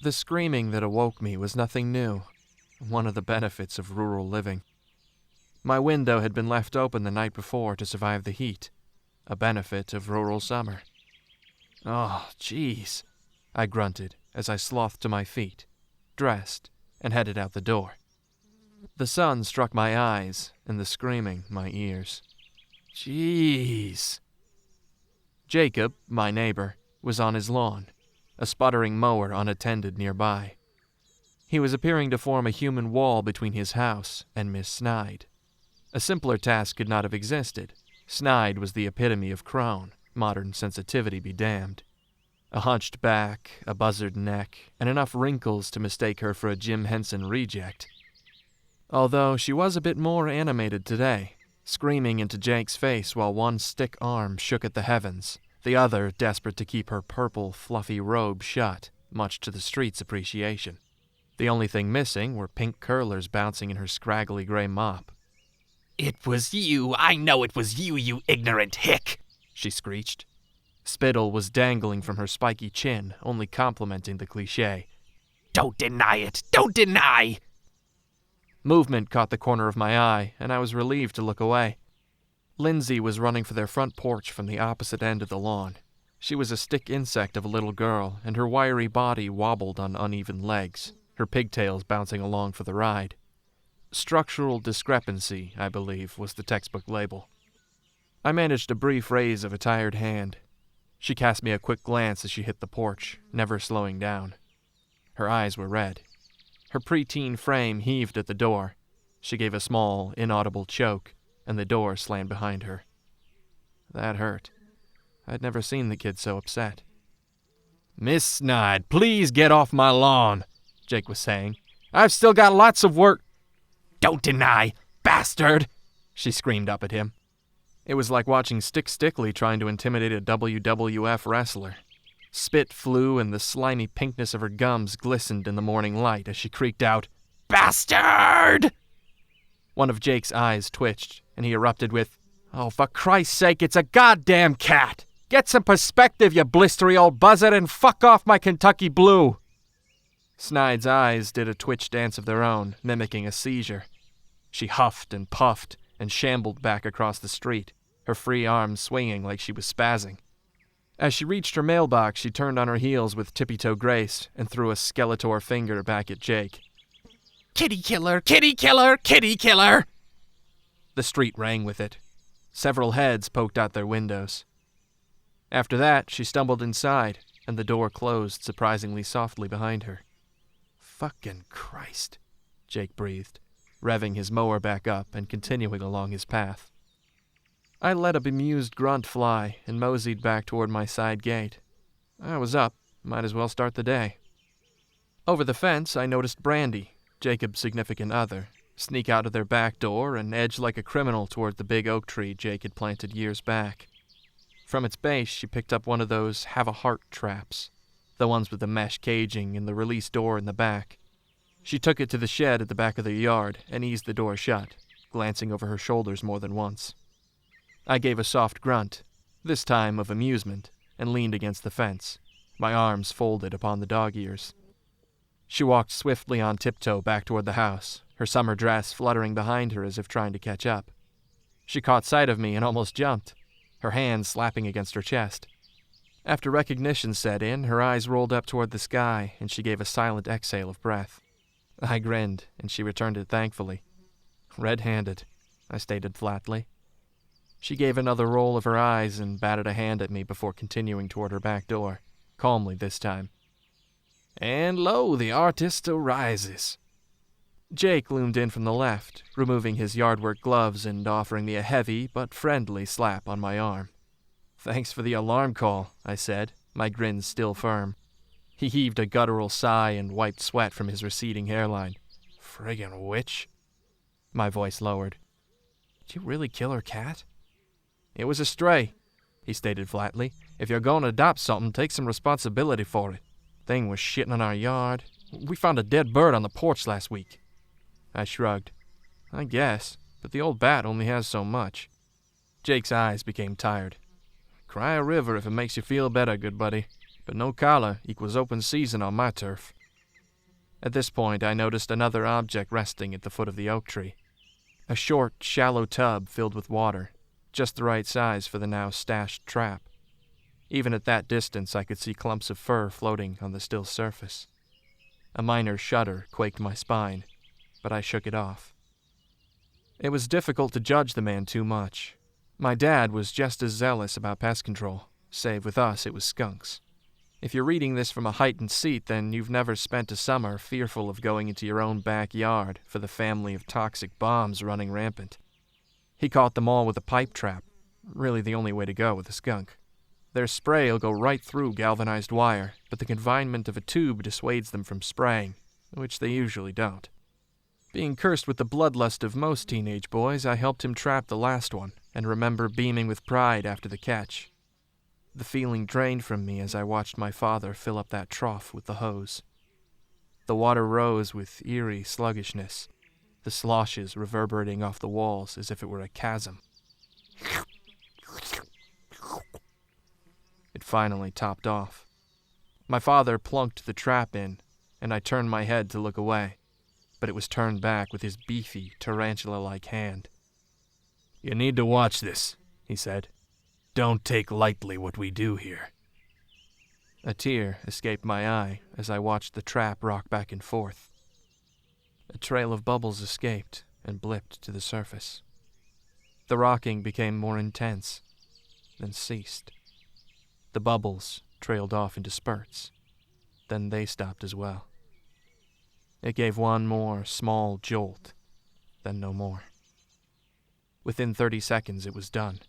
The screaming that awoke me was nothing new, one of the benefits of rural living. My window had been left open the night before to survive the heat, a benefit of rural summer. "Oh, jeez," I grunted as I slothed to my feet, dressed, and headed out the door. The sun struck my eyes and the screaming my ears. Jeez. Jacob, my neighbor, was on his lawn, a sputtering mower unattended nearby. He was appearing to form a human wall between his house and Miss Snide. A simpler task could not have existed. Snide was the epitome of crone, modern sensitivity be damned. A hunched back, a buzzard neck, and enough wrinkles to mistake her for a Jim Henson reject. Although she was a bit more animated today, screaming into Jake's face while one stick arm shook at the heavens, the other desperate to keep her purple, fluffy robe shut, much to the street's appreciation. The only thing missing were pink curlers bouncing in her scraggly gray mop. "It was you! I know it was you, you ignorant hick!" she screeched. Spittle was dangling from her spiky chin, only complementing the cliché. "Don't deny it! Don't deny!" Movement caught the corner of my eye, and I was relieved to look away. Lindsay was running for their front porch from the opposite end of the lawn. She was a stick insect of a little girl, and her wiry body wobbled on uneven legs, her pigtails bouncing along for the ride. Structural discrepancy, I believe, was the textbook label. I managed a brief raise of a tired hand. She cast me a quick glance as she hit the porch, never slowing down. Her eyes were red. Her preteen frame heaved at the door. She gave a small, inaudible choke, and the door slammed behind her. That hurt. I'd never seen the kid so upset. "Miss Snide, please get off my lawn," Jake was saying. "I've still got lots of work." "Don't deny, bastard!" she screamed up at him. It was like watching Stick Stickly trying to intimidate a WWF wrestler. Spit flew and the slimy pinkness of her gums glistened in the morning light as she creaked out, "Bastard!" One of Jake's eyes twitched, and he erupted with, "Oh, for Christ's sake, it's a goddamn cat! Get some perspective, you blistery old buzzard, and fuck off my Kentucky Blue!" Snide's eyes did a twitch dance of their own, mimicking a seizure. She huffed and puffed and shambled back across the street, her free arms swinging like she was spazzing. As she reached her mailbox, she turned on her heels with tippy-toe grace and threw a Skeletor finger back at Jake. "Kitty killer! Kitty killer! Kitty killer!" The street rang with it. Several heads poked out their windows. After that, she stumbled inside, and the door closed surprisingly softly behind her. "Fucking Christ," Jake breathed, revving his mower back up and continuing along his path. I let a bemused grunt fly and moseyed back toward my side gate. I was up, might as well start the day. Over the fence, I noticed Brandy, Jacob's significant other, sneak out of their back door and edge like a criminal toward the big oak tree Jake had planted years back. From its base, she picked up one of those have-a-heart traps, the ones with the mesh caging and the release door in the back. She took it to the shed at the back of the yard and eased the door shut, glancing over her shoulders more than once. I gave a soft grunt, this time of amusement, and leaned against the fence, my arms folded upon the dog ears. She walked swiftly on tiptoe back toward the house, her summer dress fluttering behind her as if trying to catch up. She caught sight of me and almost jumped, her hands slapping against her chest. After recognition set in, her eyes rolled up toward the sky, and she gave a silent exhale of breath. I grinned, and she returned it thankfully. "Red-handed," I stated flatly. She gave another roll of her eyes and batted a hand at me before continuing toward her back door, calmly this time. "And lo, the artist arises." Jake loomed in from the left, removing his yard-work gloves and offering me a heavy but friendly slap on my arm. "Thanks for the alarm call," I said, my grin still firm. He heaved a guttural sigh and wiped sweat from his receding hairline. "Friggin' witch." My voice lowered. "Did you really kill her cat?" "It was a stray," he stated flatly. "If you're going to adopt something, take some responsibility for it. Thing was shitting in our yard. We found a dead bird on the porch last week." I shrugged. "I guess, but the old bat only has so much." Jake's eyes became tired. "Cry a river if it makes you feel better, good buddy. But no collar equals open season on my turf." At this point, I noticed another object resting at the foot of the oak tree. A short, shallow tub filled with water, just the right size for the now stashed trap. Even at that distance, I could see clumps of fur floating on the still surface. A minor shudder quaked my spine, but I shook it off. It was difficult to judge the man too much. My dad was just as zealous about pest control, save with us it was skunks. If you're reading this from a heightened seat, then you've never spent a summer fearful of going into your own backyard for the family of toxic bombs running rampant. He caught them all with a pipe trap, really the only way to go with a skunk. Their spray will go right through galvanized wire, but the confinement of a tube dissuades them from spraying, which they usually don't. Being cursed with the bloodlust of most teenage boys, I helped him trap the last one, and remember beaming with pride after the catch. The feeling drained from me as I watched my father fill up that trough with the hose. The water rose with eerie sluggishness, the sloshes reverberating off the walls as if it were a chasm. It finally topped off. My father plunked the trap in, and I turned my head to look away, but it was turned back with his beefy, tarantula-like hand. "You need to watch this," he said. "Don't take lightly what we do here." A tear escaped my eye as I watched the trap rock back and forth. A trail of bubbles escaped and blipped to the surface. The rocking became more intense, then ceased. The bubbles trailed off into spurts. Then they stopped as well. It gave one more small jolt, then no more. Within 30 seconds, it was done.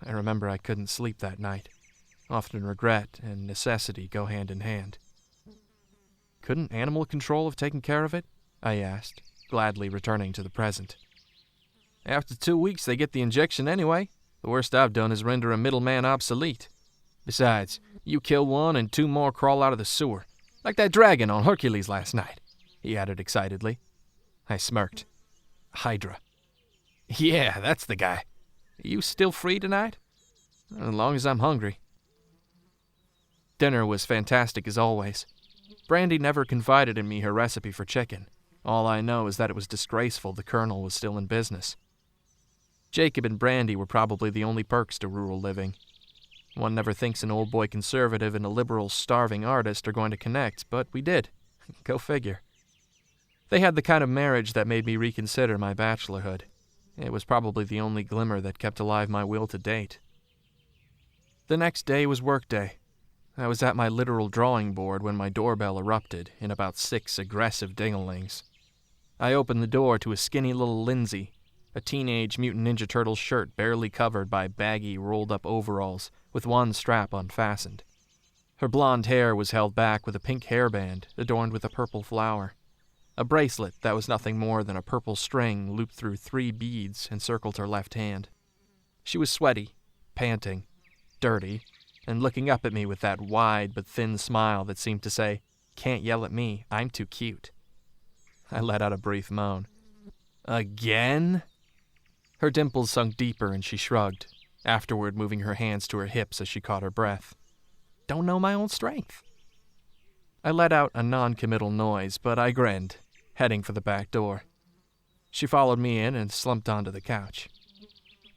I remember I couldn't sleep that night. Often regret and necessity go hand in hand. "Couldn't animal control have taken care of it?" I asked, gladly returning to the present. "After 2 weeks, they get the injection anyway. The worst I've done is render a middleman obsolete. Besides, you kill one and 2 more crawl out of the sewer, like that dragon on Hercules last night," he added excitedly. I smirked. "Hydra." "Yeah, that's the guy. Are you still free tonight?" "As long as I'm hungry." Dinner was fantastic as always. Brandy never confided in me her recipe for chicken. All I know is that it was disgraceful the Colonel was still in business. Jacob and Brandy were probably the only perks to rural living. One never thinks an old boy conservative and a liberal starving artist are going to connect, but we did. Go figure. They had the kind of marriage that made me reconsider my bachelorhood. It was probably the only glimmer that kept alive my will to date. The next day was work day. I was at my literal drawing board when my doorbell erupted in about 6 aggressive ding-a-lings. I opened the door to a skinny little Lindsay, a teenage Mutant Ninja Turtle shirt barely covered by baggy, rolled-up overalls with one strap unfastened. Her blonde hair was held back with a pink hairband adorned with a purple flower. A bracelet that was nothing more than a purple string looped through 3 beads encircled her left hand. She was sweaty, panting, dirty, and looking up at me with that wide but thin smile that seemed to say, "Can't yell at me, I'm too cute." I let out a brief moan. "Again?" Her dimples sunk deeper and she shrugged, afterward moving her hands to her hips as she caught her breath. "Don't know my own strength." I let out a non-committal noise, but I grinned, heading for the back door. She followed me in and slumped onto the couch.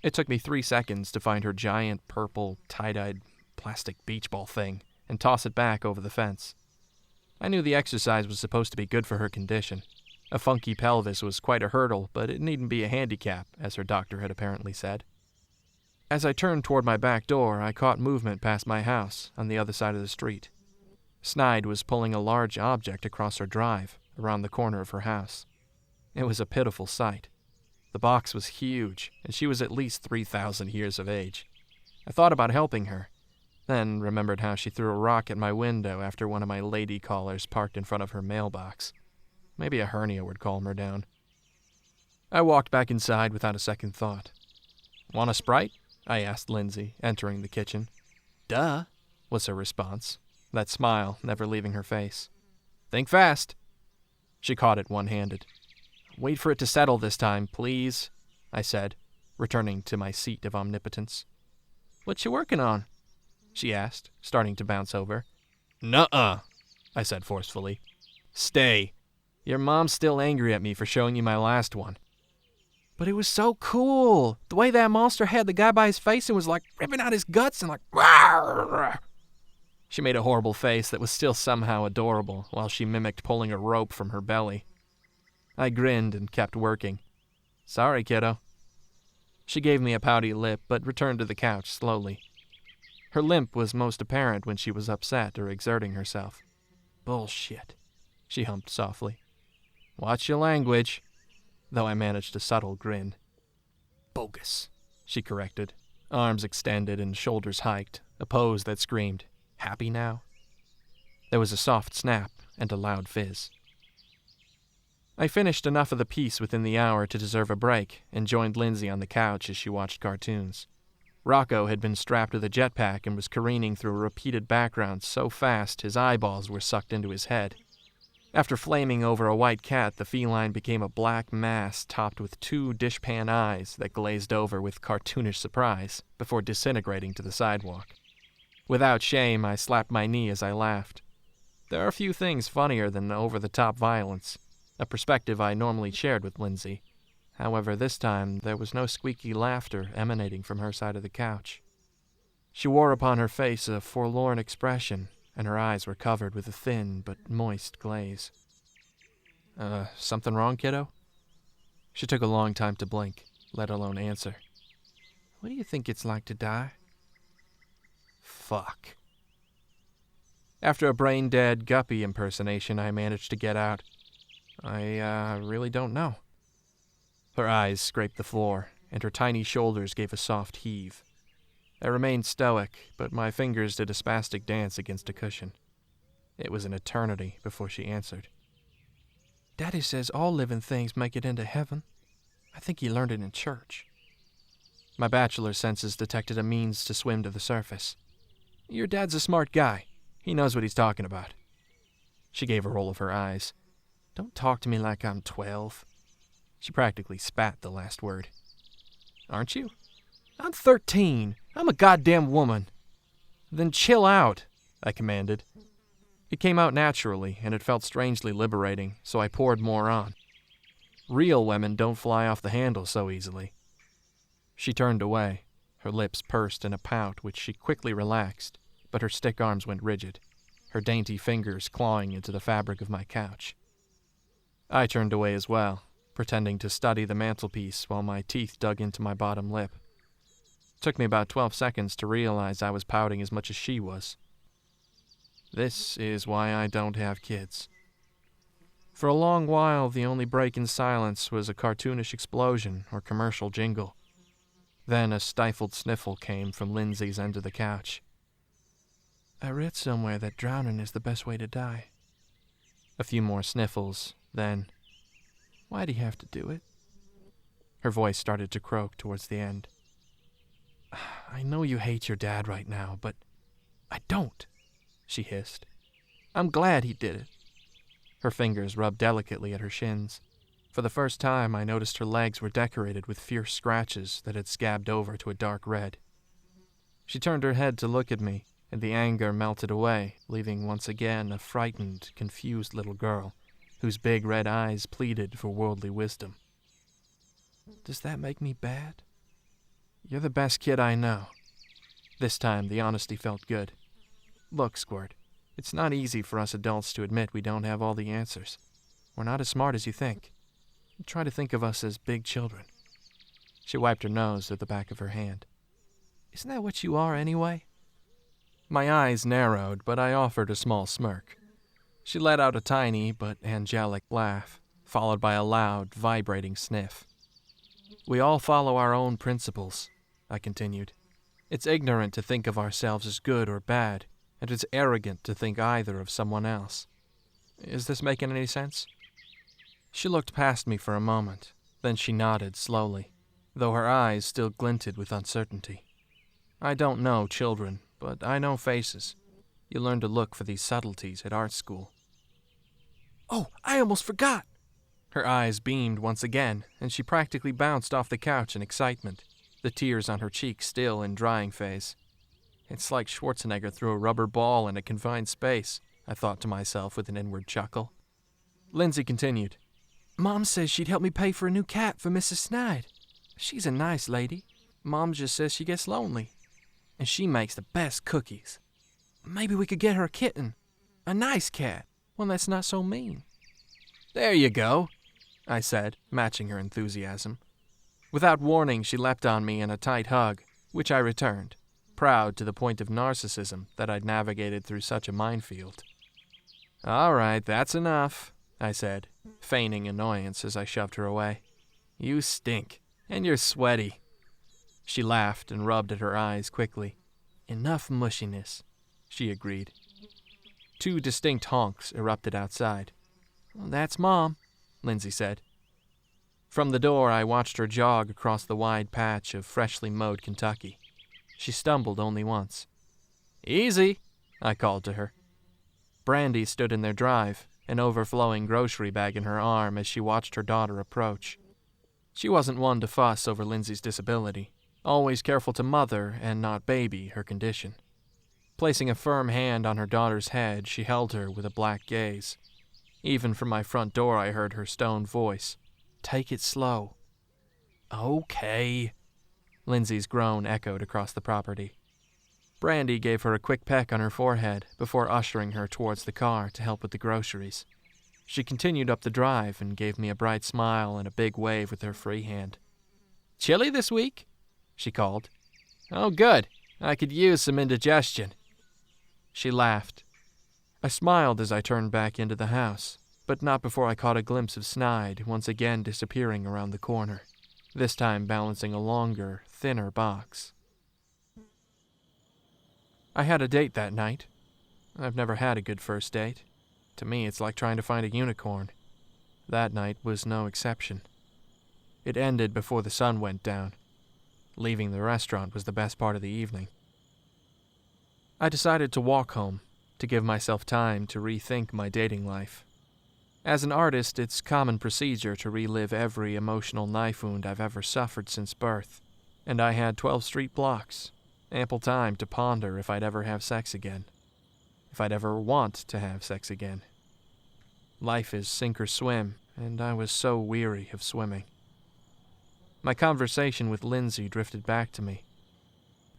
It took me 3 seconds to find her giant, purple, tie-dyed plastic beach ball thing and toss it back over the fence. I knew the exercise was supposed to be good for her condition. A funky pelvis was quite a hurdle, but it needn't be a handicap, as her doctor had apparently said. As I turned toward my back door, I caught movement past my house on the other side of the street. Snide was pulling a large object across her drive, around the corner of her house. It was a pitiful sight. The box was huge, and she was at least 3,000 years of age. I thought about helping her, then remembered how she threw a rock at my window after one of my lady callers parked in front of her mailbox. Maybe a hernia would calm her down. I walked back inside without a second thought. "Want a Sprite?" I asked Lindsay, entering the kitchen. "Duh," was her response, that smile never leaving her face. "Think fast." She caught it one-handed. "Wait for it to settle this time, please," I said, returning to my seat of omnipotence. "What you working on?" she asked, starting to bounce over. "Nuh-uh," I said forcefully. Stay. Your mom's still angry at me for showing you my last one. But it was so cool. The way that monster had the guy by his face and was like ripping out his guts and like rawr. She made a horrible face that was still somehow adorable while she mimicked pulling a rope from her belly. I grinned and kept working. Sorry, kiddo. She gave me a pouty lip but returned to the couch slowly. Her limp was most apparent when she was upset or exerting herself. Bullshit, she humped softly. Watch your language, though I managed a subtle grin. Bogus, she corrected, arms extended and shoulders hiked, a pose that screamed, happy now? There was a soft snap and a loud fizz. I finished enough of the piece within the hour to deserve a break and joined Lindsay on the couch as she watched cartoons. Rocco had been strapped to the jetpack and was careening through a repeated background so fast his eyeballs were sucked into his head. After flaming over a white cat, the feline became a black mass topped with 2 dishpan eyes that glazed over with cartoonish surprise before disintegrating to the sidewalk. Without shame, I slapped my knee as I laughed. There are few things funnier than over-the-top violence, a perspective I normally shared with Lindsay. However, this time there was no squeaky laughter emanating from her side of the couch. She wore upon her face a forlorn expression, and her eyes were covered with a thin but moist glaze. Something wrong, kiddo? She took a long time to blink, let alone answer. What do you think it's like to die? Fuck. After a brain-dead Guppy impersonation, I managed to get out. I really don't know. Her eyes scraped the floor, and her tiny shoulders gave a soft heave. I remained stoic, but my fingers did a spastic dance against a cushion. It was an eternity before she answered. Daddy says all living things make it into heaven. I think he learned it in church. My bachelor senses detected a means to swim to the surface. Your dad's a smart guy. He knows what he's talking about. She gave a roll of her eyes. Don't talk to me like I'm 12. She practically spat the last word. Aren't you? I'm 13. I'm a goddamn woman. Then chill out, I commanded. It came out naturally, and it felt strangely liberating, so I poured more on. Real women don't fly off the handle so easily. She turned away, her lips pursed in a pout which she quickly relaxed, but her stick arms went rigid, her dainty fingers clawing into the fabric of my couch. I turned away as well, pretending to study the mantelpiece while my teeth dug into my bottom lip. It took me about 12 seconds to realize I was pouting as much as she was. This is why I don't have kids. For a long while, the only break in silence was a cartoonish explosion or commercial jingle. Then a stifled sniffle came from Lindsay's end of the couch. I read somewhere that drowning is the best way to die. A few more sniffles, then, why'd he have to do it? Her voice started to croak towards the end. I know you hate your dad right now, but I don't, she hissed. I'm glad he did it. Her fingers rubbed delicately at her shins. For the first time, I noticed her legs were decorated with fierce scratches that had scabbed over to a dark red. She turned her head to look at me, and the anger melted away, leaving once again a frightened, confused little girl, whose big red eyes pleaded for worldly wisdom. Does that make me bad? You're the best kid I know. This time, the honesty felt good. Look, Squirt, it's not easy for us adults to admit we don't have all the answers. We're not as smart as you think. Try to think of us as big children. She wiped her nose at the back of her hand. Isn't that what you are anyway? My eyes narrowed, but I offered a small smirk. She let out a tiny but angelic laugh, followed by a loud, vibrating sniff. We all follow our own principles, I continued. It's ignorant to think of ourselves as good or bad, and it's arrogant to think either of someone else. Is this making any sense? She looked past me for a moment, then she nodded slowly, though her eyes still glinted with uncertainty. I don't know children, but I know faces. You learn to look for these subtleties at art school. Oh, I almost forgot! Her eyes beamed once again, and she practically bounced off the couch in excitement, the tears on her cheeks still in drying phase. It's like Schwarzenegger threw a rubber ball in a confined space, I thought to myself with an inward chuckle. Lindsay continued. Mom says she'd help me pay for a new cat for Mrs. Snide. She's a nice lady. Mom just says she gets lonely. And she makes the best cookies. Maybe we could get her a kitten. A nice cat. One that's not so mean. There you go, I said, matching her enthusiasm. Without warning, she leapt on me in a tight hug, which I returned, proud to the point of narcissism that I'd navigated through such a minefield. All right, that's enough, I said, feigning annoyance as I shoved her away. You stink, and you're sweaty. She laughed and rubbed at her eyes quickly. Enough mushiness, she agreed. 2 distinct honks erupted outside. That's Mom, Lindsay said. From the door, I watched her jog across the wide patch of freshly mowed Kentucky. She stumbled only once. Easy, I called to her. Brandy stood in their drive, an overflowing grocery bag in her arm as she watched her daughter approach. She wasn't one to fuss over Lindsay's disability, always careful to mother and not baby her condition. Placing a firm hand on her daughter's head, she held her with a black gaze. Even from my front door I heard her stoned voice. Take it slow. Okay. Lindsay's groan echoed across the property. Brandy gave her a quick peck on her forehead before ushering her towards the car to help with the groceries. She continued up the drive and gave me a bright smile and a big wave with her free hand. Chilly this week? She called. Oh, good. I could use some indigestion. She laughed. I smiled as I turned back into the house, but not before I caught a glimpse of Snide once again disappearing around the corner, this time balancing a longer, thinner box. I had a date that night. I've never had a good first date. To me, it's like trying to find a unicorn. That night was no exception. It ended before the sun went down. Leaving the restaurant was the best part of the evening. I decided to walk home, to give myself time to rethink my dating life. As an artist, it's common procedure to relive every emotional knife wound I've ever suffered since birth, and I had 12 street blocks, ample time to ponder if I'd ever have sex again, if I'd ever want to have sex again. Life is sink or swim, and I was so weary of swimming. My conversation with Lindsay drifted back to me.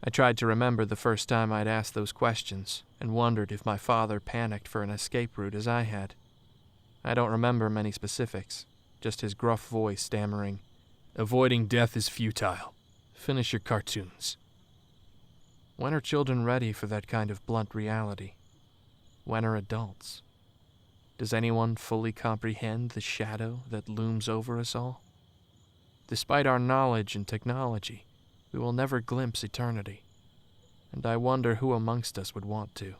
I tried to remember the first time I'd asked those questions, and wondered if my father panicked for an escape route as I had. I don't remember many specifics, just his gruff voice stammering, "Avoiding death is futile. Finish your cartoons." When are children ready for that kind of blunt reality? When are adults? Does anyone fully comprehend the shadow that looms over us all? Despite our knowledge and technology, we will never glimpse eternity, and I wonder who amongst us would want to.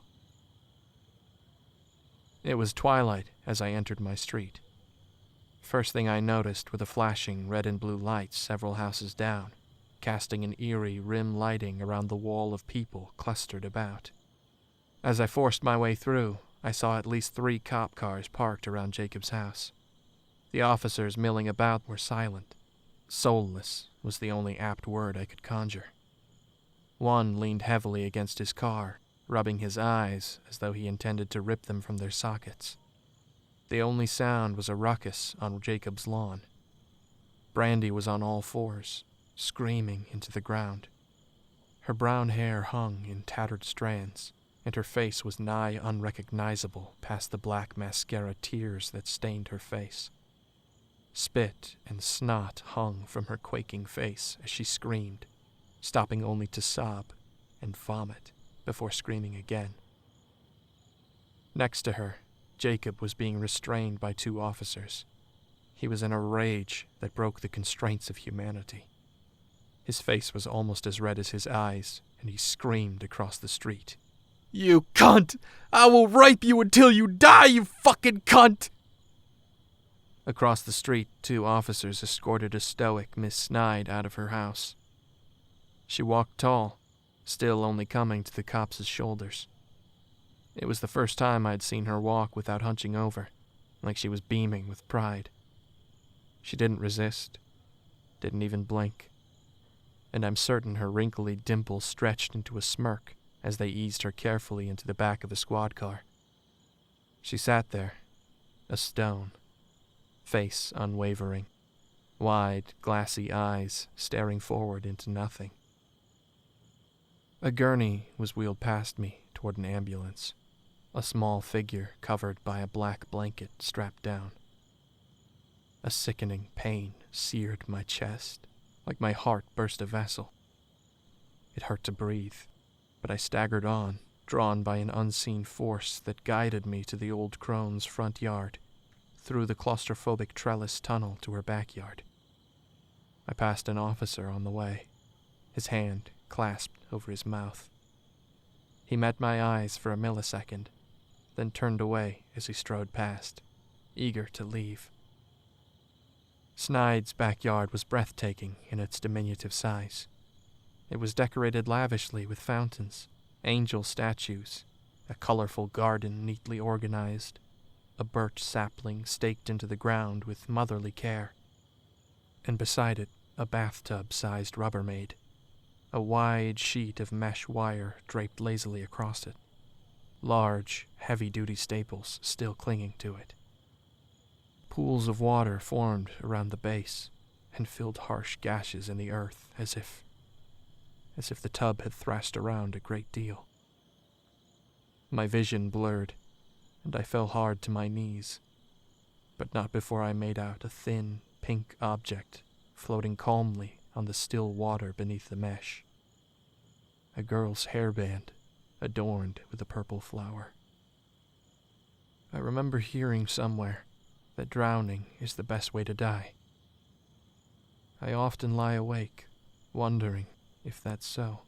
It was twilight as I entered my street. First thing I noticed were the flashing red and blue lights several houses down, casting an eerie rim lighting around the wall of people clustered about. As I forced my way through, I saw at least 3 cop cars parked around Jacob's house. The officers milling about were silent. Soulless was the only apt word I could conjure. One leaned heavily against his car, rubbing his eyes as though he intended to rip them from their sockets. The only sound was a ruckus on Jacob's lawn. Brandy was on all fours, screaming into the ground. Her brown hair hung in tattered strands, and her face was nigh unrecognizable past the black mascara tears that stained her face. Spit and snot hung from her quaking face as she screamed, stopping only to sob and vomit before screaming again. Next to her, Jacob was being restrained by 2 officers. He was in a rage that broke the constraints of humanity. His face was almost as red as his eyes, and he screamed across the street. "You cunt! I will rape you until you die, you fucking cunt!" Across the street, 2 officers escorted a stoic Miss Snide out of her house. She walked tall, still only coming to the cops' shoulders. It was the first time I'd seen her walk without hunching over, like she was beaming with pride. She didn't resist, didn't even blink, and I'm certain her wrinkly dimple stretched into a smirk as they eased her carefully into the back of a squad car. She sat there, a stone, face unwavering, wide, glassy eyes staring forward into nothing. A gurney was wheeled past me toward an ambulance, a small figure covered by a black blanket strapped down. A sickening pain seared my chest, like my heart burst a vessel. It hurt to breathe, but I staggered on, drawn by an unseen force that guided me to the old crone's front yard, through the claustrophobic trellis tunnel to her backyard. I passed an officer on the way, his hand clasped over his mouth. He met my eyes for a millisecond, then turned away as he strode past, eager to leave. Snide's backyard was breathtaking in its diminutive size. It was decorated lavishly with fountains, angel statues, a colorful garden neatly organized, a birch sapling staked into the ground with motherly care, and beside it a bathtub-sized Rubbermaid, a wide sheet of mesh wire draped lazily across it, large, heavy-duty staples still clinging to it. Pools of water formed around the base and filled harsh gashes in the earth as if the tub had thrashed around a great deal. My vision blurred, and I fell hard to my knees, but not before I made out a thin, pink object floating calmly on the still water beneath the mesh. A girl's hairband, adorned with a purple flower. I remember hearing somewhere that drowning is the best way to die. I often lie awake, wondering if that's so.